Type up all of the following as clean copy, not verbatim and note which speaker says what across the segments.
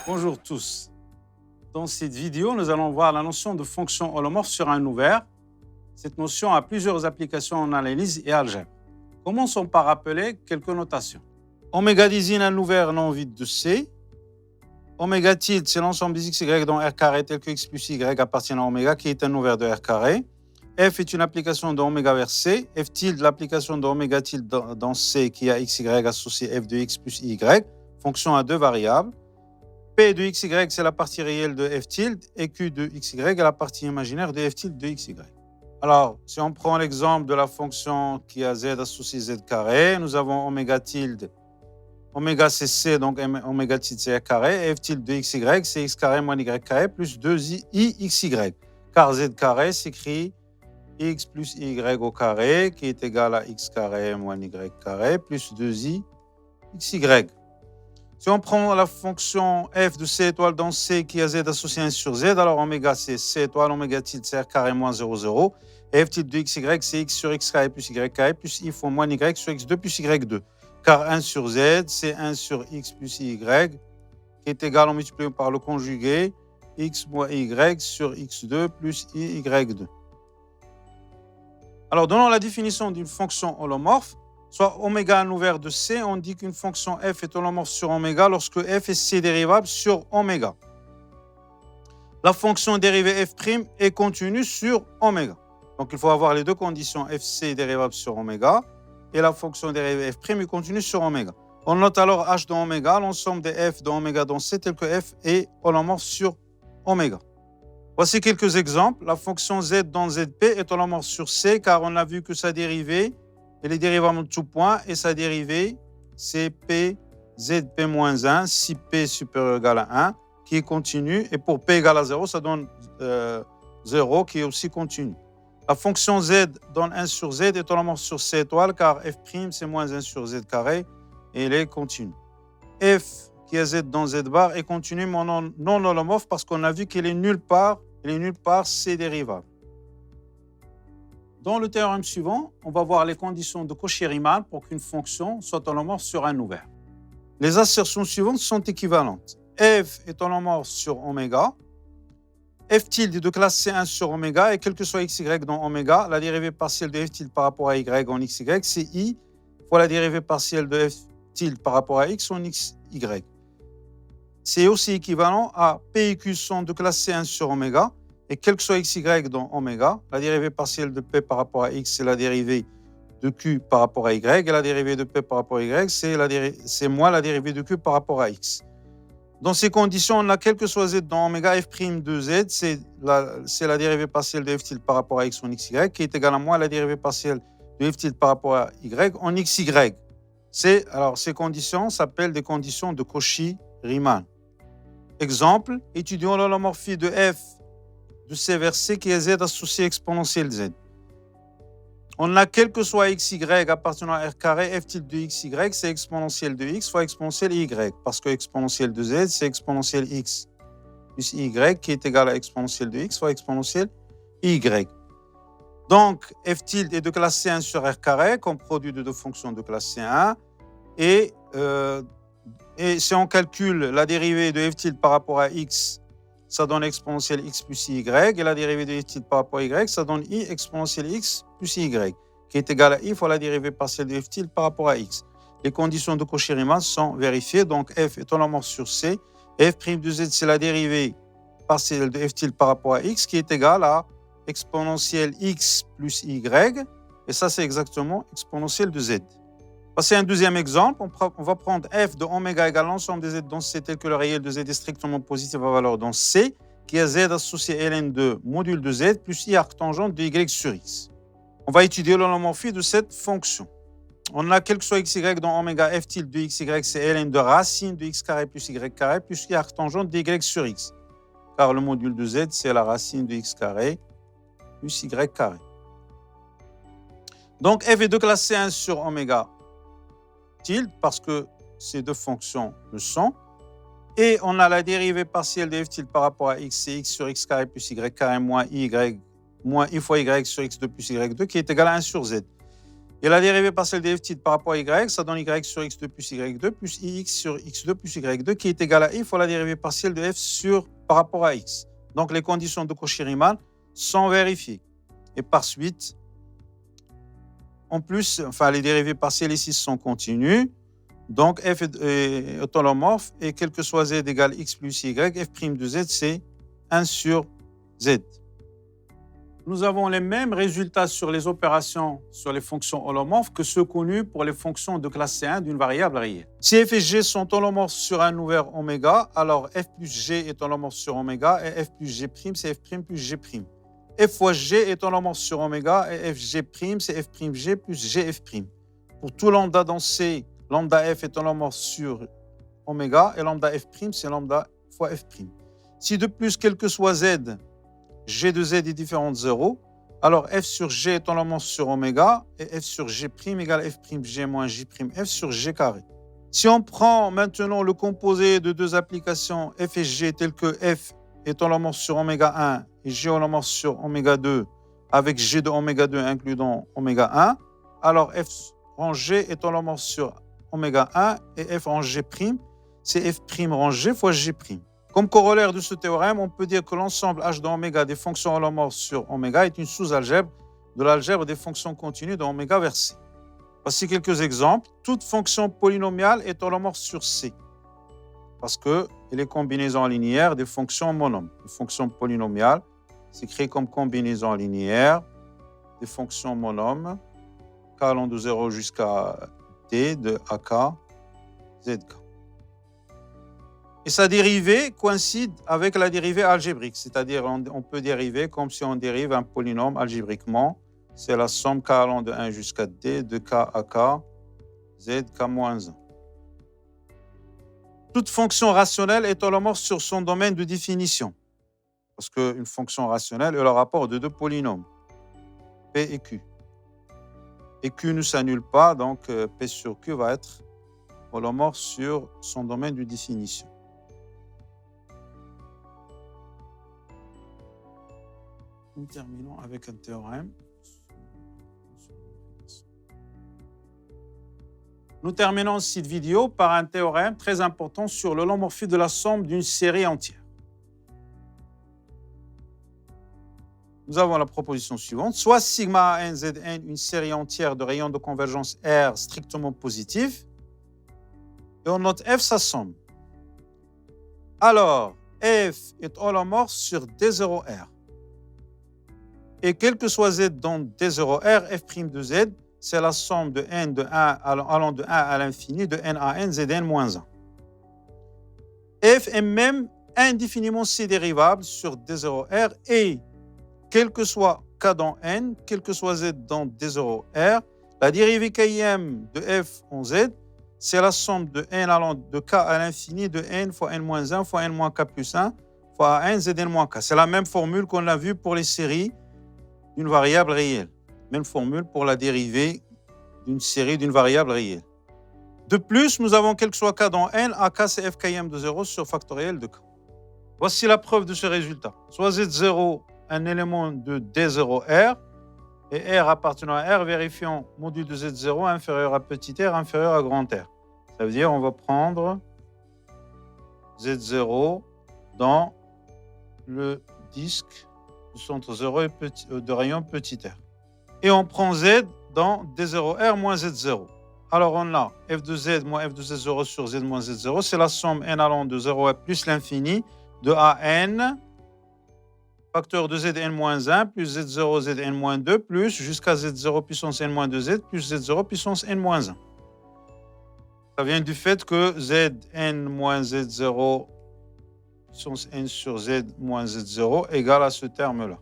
Speaker 1: Bonjour tous. Dans cette vidéo, nous allons voir la notion de fonction holomorphe sur un ouvert. Cette notion a plusieurs applications en analyse et algèbre. Commençons par rappeler quelques notations. Oméga désigne un ouvert non vide de C. Oméga tilde, c'est l'ensemble des x, y dans R carré tel que x plus y appartient à oméga qui est un ouvert de R carré. F est une application de oméga vers C. F tilde, l'application de oméga tilde dans C qui a x, y associé f de x plus y, fonction à deux variables. P de xy, c'est la partie réelle de f tilde, et Q de xy est la partie imaginaire de f tilde de xy. Alors, si on prend l'exemple de la fonction qui a z associé z carré, nous avons oméga tilde, oméga c'est c, donc oméga tilde c'est r carré, et f tilde de xy, c'est x carré moins y carré plus 2i xy, car z carré s'écrit x plus y au carré, qui est égal à x carré moins y carré plus 2i xy. Si on prend la fonction f de c étoile dans c qui a z associé 1 sur z, alors oméga c'est c étoile, oméga tilde c'est r carré moins 0, 0. Et f tilde de xy c'est x sur x carré plus y carré plus i fois moins y sur x2 plus y2. Car 1 sur z, c'est 1 sur x plus y, qui est égal en multipliant par le conjugué x moins y sur x2 plus y2. Alors, donnons la définition d'une fonction holomorphe. Soit oméga un ouvert de C, on dit qu'une fonction f est holomorphe sur oméga lorsque f est C dérivable sur oméga. La fonction dérivée f' est continue sur oméga. Donc, il faut avoir les deux conditions, fc dérivable sur oméga et la fonction dérivée f' est continue sur oméga. On note alors h dans oméga, l'ensemble des f dans oméga dans C, tel que f est holomorphe sur oméga. Voici quelques exemples. La fonction z dans zp est holomorphe sur C car on a vu que sa dérivée, elle est dérivable de tout point et sa dérivée, c'est p zp-1 si p supérieur ou égal à 1 qui est continu. Et pour p égale à 0, ça donne 0 qui est aussi continu. La fonction z dans 1 sur z est holomorphe sur C étoile car f' c'est moins 1 sur z carré et elle est continue. F qui est z dans z bar est continue mais non holomorphe parce qu'on a vu qu'elle est nulle part C dérivable. Dans le théorème suivant, on va voir les conditions de Cauchy-Riemann pour qu'une fonction soit holomorphe sur un ouvert. Les assertions suivantes sont équivalentes. F est holomorphe sur oméga. F tilde est de classe C1 sur oméga et quel que soit xy dans oméga, la dérivée partielle de f tilde par rapport à y en xy, c'est i fois la dérivée partielle de f tilde par rapport à x en xy. C'est aussi équivalent à P et Q sont de classe C1 sur oméga, et quel que soit xy dans oméga, la dérivée partielle de P par rapport à x, c'est la dérivée de Q par rapport à y, et la dérivée de P par rapport à y, c'est moins la dérivée de Q par rapport à x. Dans ces conditions, on a quel que soit z dans oméga, f' de z, c'est la dérivée partielle de f tilde par rapport à x en xy, qui est égale à moins la dérivée partielle de f tilde par rapport à y en xy. Alors, ces conditions s'appellent des conditions de Cauchy-Riemann. Exemple, étudions l'holomorphie de f de C vers C qui est z associé exponentielle z. On a quel que soit xy appartenant à R carré, f tilde de xy, c'est exponentielle de x fois exponentielle y, parce que exponentielle de z, c'est exponentielle x plus y qui est égal à exponentielle de x fois exponentielle y. Donc, f tilde est de classe C1 sur R carré, comme produit de deux fonctions de classe C1, et si on calcule la dérivée de f tilde par rapport à x, ça donne exponentielle x plus y, et la dérivée de f tilde par rapport à y, ça donne i exponentielle x plus y, qui est égal à i fois la dérivée partielle de f tilde par rapport à x. Les conditions de Cauchy-Riemann sont vérifiées, donc f est holomorphe sur C, et f' de z, c'est la dérivée partielle de f tilde par rapport à x, qui est égale à exponentielle x plus y, et ça c'est exactement exponentielle de z. Voici un deuxième exemple. On va prendre f de oméga égale l'ensemble des z dans C tel que le réel de z est strictement positif à valeur dans C, qui est z associé ln de module de z plus i arctangente de y sur x. On va étudier l'holomorphie de cette fonction. On a quel que soit xy dans oméga, f tilde de xy, c'est ln de racine de x carré plus y carré plus i arctangente de y sur x. Car le module de z, c'est la racine de x carré plus y carré. Donc f est de classe C1 sur oméga tilde parce que ces deux fonctions le sont. Et on a la dérivée partielle de f tilde par rapport à x, c'est x sur x carré plus y carré moins i fois y sur x2 plus y2 qui est égal à 1 sur z. Et la dérivée partielle de f tilde par rapport à y, ça donne y sur x2 plus y2 plus ix sur x2 plus y2 qui est égal à i fois la dérivée partielle de f par rapport à x. Donc, les conditions de Cauchy-Riemann sont vérifiées. Et par suite, en plus, les dérivées partielles ici sont continues. Donc, f est automorphe et quel que soit z égale x plus y, f' de z, c'est 1 sur z. Nous avons les mêmes résultats sur les opérations sur les fonctions holomorphes que ceux connus pour les fonctions de classe C1 d'une variable réelle. Si f et g sont holomorphes sur un ouvert oméga, alors f plus g est holomorphe sur oméga et f plus g', c'est f' plus g'. F fois g est holomorphe sur oméga et fg', c'est f'g plus gf'. Pour tout lambda dans C, lambda f est holomorphe sur oméga et lambda f', c'est lambda fois f'. Si de plus, quel que soit z, g de z est différent de 0, alors f sur g est holomorphe sur oméga et f sur g' égale f'g moins j'f sur g carré. Si on prend maintenant le composé de deux applications f et g tel que f est holomorphe sur oméga 1 et g holomorphe sur oméga 2 avec g de oméga 2 incluant oméga 1, alors f rang g est holomorphe sur oméga 1 et f rang g', c'est f' rang g fois g'. Comme corollaire de ce théorème, on peut dire que l'ensemble h de oméga des fonctions holomorphes sur oméga est une sous-algèbre de l'algèbre des fonctions continues de oméga vers C. Voici quelques exemples. Toute fonction polynomiale est holomorphe sur C parce qu'elle est combinaison linéaire des fonctions monômes. Une fonction polynomiale s'écrit comme combinaison linéaire des fonctions monômes k allant de 0 jusqu'à t de ak, zk. Et sa dérivée coïncide avec la dérivée algébrique, c'est-à-dire on peut dériver comme si on dérive un polynôme algébriquement. C'est la somme k allant de 1 jusqu'à d de k à k, z k moins 1. Toute fonction rationnelle est holomorphe sur son domaine de définition. Parce qu'une fonction rationnelle est le rapport de deux polynômes, p et q. Et q ne s'annule pas, donc p sur q va être holomorphe sur son domaine de définition. Nous terminons avec un théorème. Nous terminons cette vidéo par un théorème très important sur l'holomorphie de la somme d'une série entière. Nous avons la proposition suivante. Soit sigma n zn une série entière de rayons de convergence R strictement positifs, et on note f sa somme. Alors, f est holomorphe sur D0R. Et quel que soit z dans D0R, f' de z, c'est la somme de n de 1 allant de 1 à l'infini de n à n zn moins 1. F est même indéfiniment c dérivable sur D0R et quel que soit k dans n, quel que soit z dans D0R, la dérivée km de f en z, c'est la somme de n allant de k à l'infini de n fois n moins 1 fois n moins k plus 1 fois n zn moins k. C'est la même formule qu'on a vue pour les séries d'une variable réelle. Même formule pour la dérivée d'une série d'une variable réelle. De plus, nous avons quel que soit k dans n, ak c'est f km de 0 sur factoriel de k. Voici la preuve de ce résultat. Soit z0 un élément de D0R et R appartenant à R, vérifiant module de Z0 inférieur à petit r inférieur à grand R. Ça veut dire on va prendre Z0 dans le disque du centre 0 et de rayon petit r. Et on prend Z dans D0R moins Z0. Alors on a f de Z moins f de Z0 sur Z moins Z0, c'est la somme n allant de 0 à plus l'infini de AN facteur de Zn-1 plus Z0 Zn-2 plus jusqu'à Z0 puissance n-2z plus Z0 puissance n-1. Ça vient du fait que Zn-Z0 puissance n sur Z-Z0 égale à ce terme-là.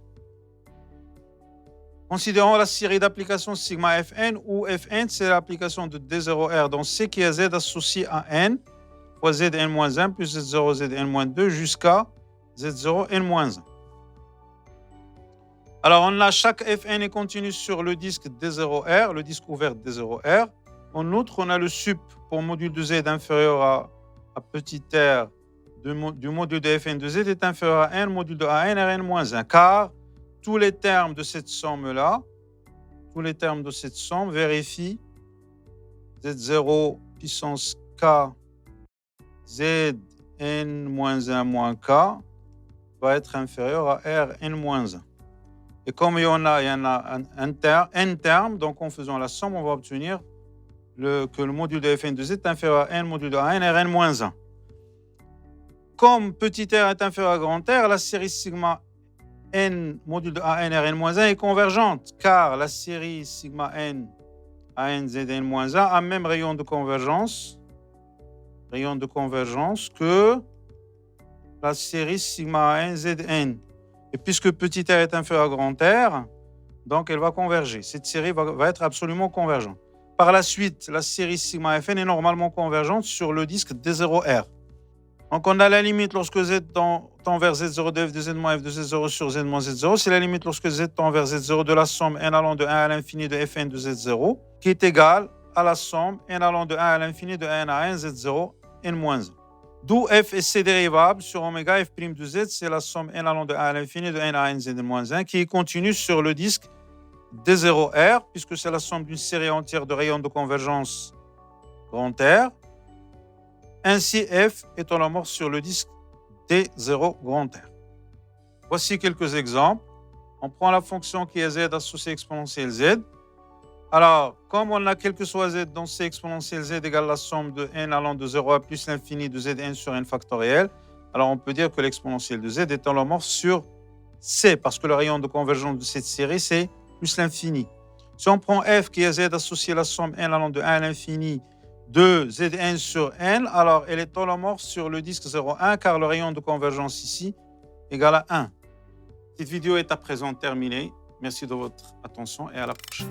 Speaker 1: Considérons la série d'applications sigma Fn où Fn c'est l'application de D0R dans C qui est Z associé à n fois Zn-1 plus Z0 Zn-2 jusqu'à Z0 n-1. Alors, on a chaque Fn est continu sur le disque D0R, le disque ouvert D0R. En outre, on a le sup pour module de Z inférieur à petit r du module de Fn de Z est inférieur à n, module de An Rn-1, car tous les termes de cette somme-là tous les termes de cette somme, vérifie Z0 puissance K, Zn-1 moins K va être inférieur à Rn-1. Et comme il y en a n termes, donc en faisant la somme, on va obtenir que le module de Fn de Z est inférieur à n module de An Rn-1. Comme petit r est inférieur à grand R, la série sigma n module de An Rn-1 est convergente, car la série sigma n An Zn-1 a même rayon de convergence que la série sigma n Zn. Et puisque petit r est inférieur à grand R, donc elle va converger. Cette série va être absolument convergente. Par la suite, la série sigma Fn est normalement convergente sur le disque D0R. Donc on a la limite lorsque Z tend vers Z0 de f de Z moins f de Z0 sur Z moins Z0. C'est la limite lorsque Z tend vers Z0 de la somme n allant de 1 à l'infini de Fn de Z0, qui est égale à la somme n allant de 1 à l'infini de n à n Z0 n-1. D'où f et c dérivable sur oméga f' de Z, c'est la somme n allant de 1 à l'infini de n à n Z-1 qui est continue sur le disque D0R, puisque c'est la somme d'une série entière de rayons de convergence grand R. Ainsi, f est holomorphe sur le disque D0 grand R. Voici quelques exemples. On prend la fonction qui est Z associée exponentielle Z. Alors, comme on a quel que soit Z, donc C exponentielle Z égale la somme de n allant de 0 à plus l'infini de Zn sur n factoriel, alors on peut dire que l'exponentielle de Z est holomorphe sur C, parce que le rayon de convergence de cette série, c'est plus l'infini. Si on prend f qui est Z associé à la somme n allant de 1 à l'infini de Zn sur n, alors elle est holomorphe sur le disque 0,1, car le rayon de convergence ici égale à 1. Cette vidéo est à présent terminée. Merci de votre attention et à la prochaine.